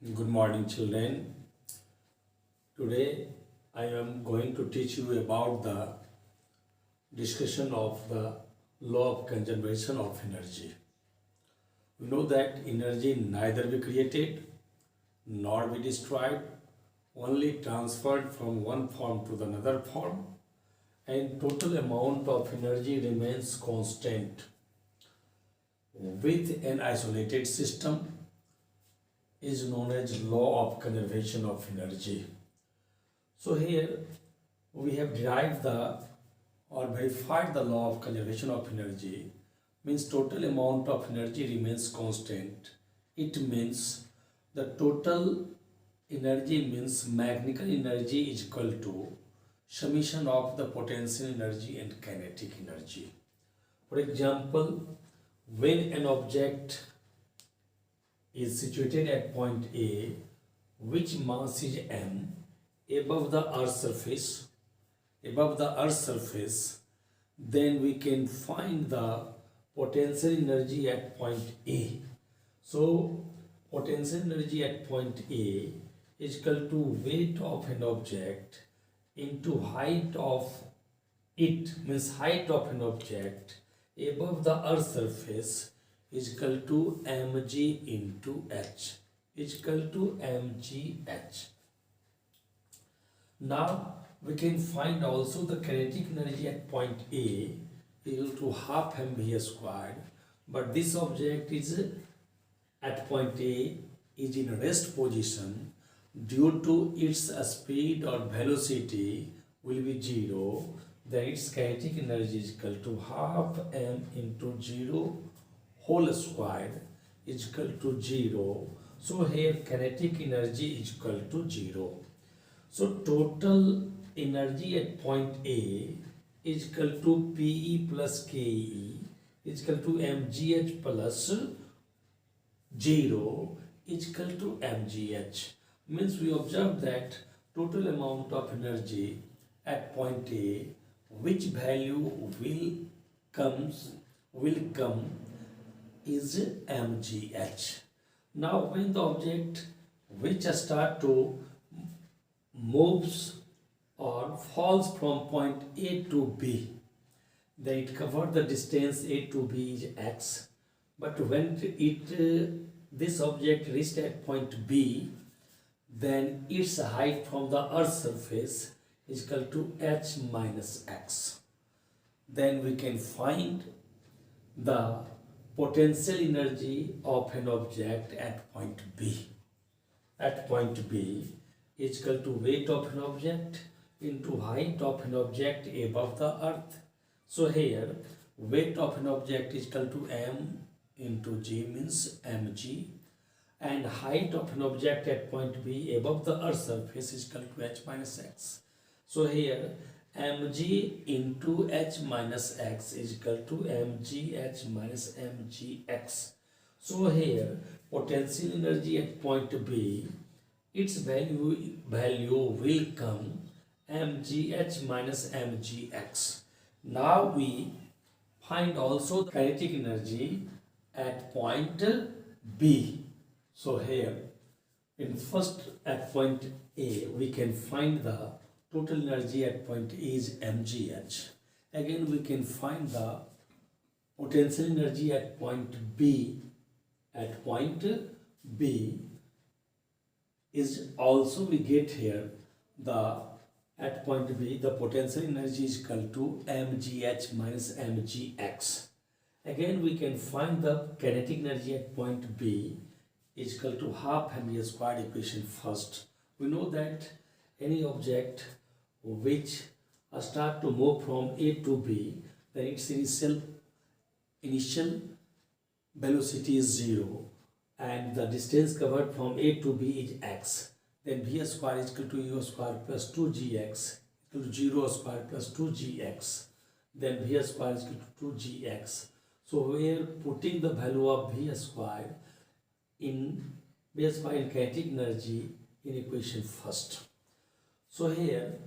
Good morning, children. Today I am going to teach you about the discussion of the law of conservation of energy. We know that energy neither be created nor be destroyed, only transferred from one form to another form, and total amount of energy remains constant. With an isolated system is known as law of conservation of energy. So here we have derived the or verified the law of conservation of energy means total amount of energy remains constant. It means the total energy means mechanical energy is equal to summation of the potential energy and kinetic energy. For example, when an object is situated at point A, which mass is m, above the earth's surface, then we can find the potential energy at point A. So potential energy at point A is equal to weight of an object into height of it, means height of an object above the earth's surface is equal to mg into h, is equal to mgh. Now we can find also the kinetic energy at point A equal to half mv squared, but this object is at point A is in rest position due to its speed or velocity will be 0, then its kinetic energy is equal to half m into 0 whole squared is equal to 0. So here kinetic energy is equal to 0. So total energy at point A is equal to PE plus KE is equal to mgh plus 0 is equal to mgh. Means we observe that total amount of energy at point A, which value will come is mgh. Now when the object which start to moves or falls from point A to B, then it covers the distance A to B is x, but when this object reached at point B, then its height from the earth's surface is equal to h minus x. Then we can find the potential energy of an object at point B. At point B is equal to weight of an object into height of an object above the earth. So here weight of an object is equal to m into g, means mg, and height of an object at point B above the earth's surface is equal to h minus x. So here mg into h minus x is equal to mgh minus mgx. So here potential energy at point B, its value will come mgh minus mgx. Now we find also the kinetic energy at point B. So here in first at point A we can find the total energy at point A is mgh. Again we can find the potential energy at point B. At point B is also we get here the at point B the potential energy is equal to mgh minus mgx. Again we can find the kinetic energy at point B is equal to half mv squared equation first. We know that any object which start to move from A to B, then its initial velocity is 0 and the distance covered from A to B is x. Then v square is equal to u square plus 2gx equal to 0 square plus 2gx. Then v square is equal to 2gx. So we are putting the value of v square in kinetic energy in equation first. So here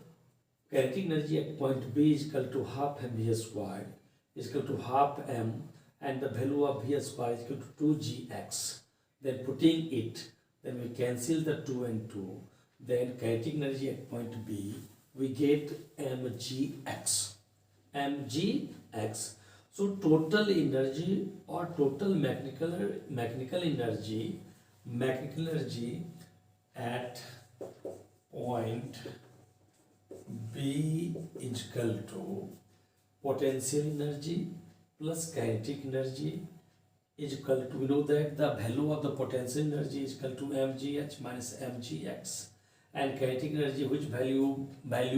kinetic energy at point B is equal to half mv squared is equal to half m, and the value of v square is equal to 2gx. Then putting it, then we cancel the 2 and 2, then kinetic energy at point B, we get mgx. So total energy or total mechanical energy at point B is equal to potential energy plus kinetic energy is equal to, we know that the value of the potential energy is equal to mgh minus mgx, and kinetic energy, which value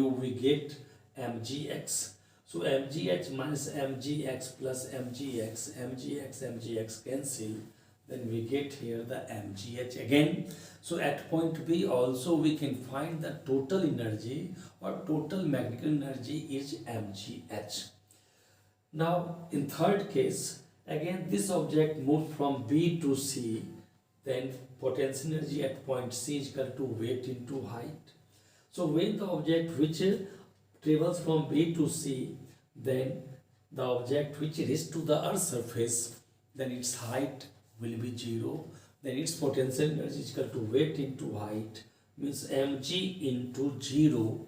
we get, mgx. So mgh minus mgx plus mgx cancel, then we get here the mgh again. So at point B also we can find the total energy or total mechanical energy is mgh. Now in third case, again this object moved from B to C, then potential energy at point C is equal to weight into height. So when the object which travels from B to C, then the object which reaches to the earth's surface, then its height will be 0, then its potential energy is equal to weight into height, means mg into 0,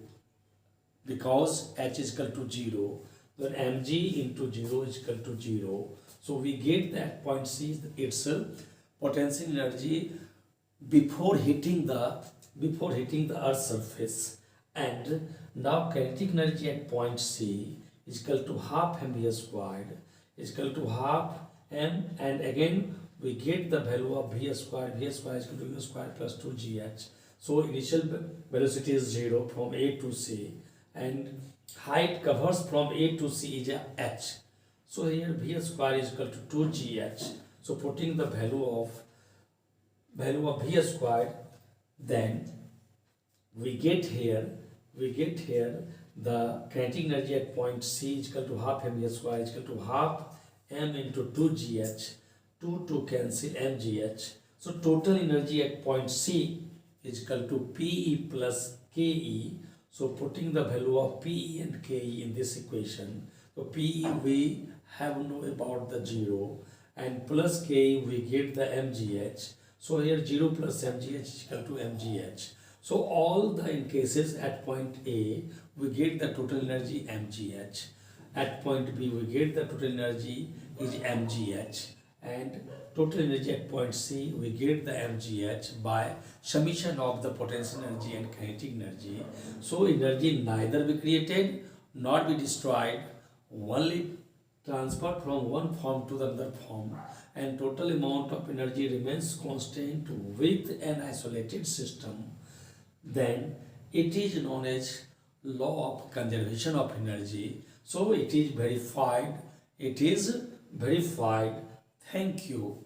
because h is equal to 0, then mg into 0 is equal to 0. So we get that point C, its potential energy before hitting the earth's surface, and now kinetic energy at point C is equal to half mv squared is equal to half m, and again we get the value of v squared is equal to v squared plus 2gh. So initial velocity is 0 from A to C, and height covers from A to C is h. So here v squared is equal to 2gh. So putting the value of v squared, then we get here the kinetic energy at point C is equal to half mv squared is equal to half m into 2gh, 2 cancel mgh. So total energy at point C is equal to Pe plus Ke. So putting the value of Pe and Ke in this equation, so Pe we have know about the 0, and plus Ke we get the mgh. So here 0 plus mgh is equal to mgh. So all the in cases at point A we get the total energy mgh, at point B we get the total energy is mgh, and total energy at point C we get the mgh by summation of the potential energy and kinetic energy. So energy neither be created nor be destroyed, only transferred from one form to the other form, and total amount of energy remains constant with an isolated system. Then it is known as law of conservation of energy. So it is verified. Thank you.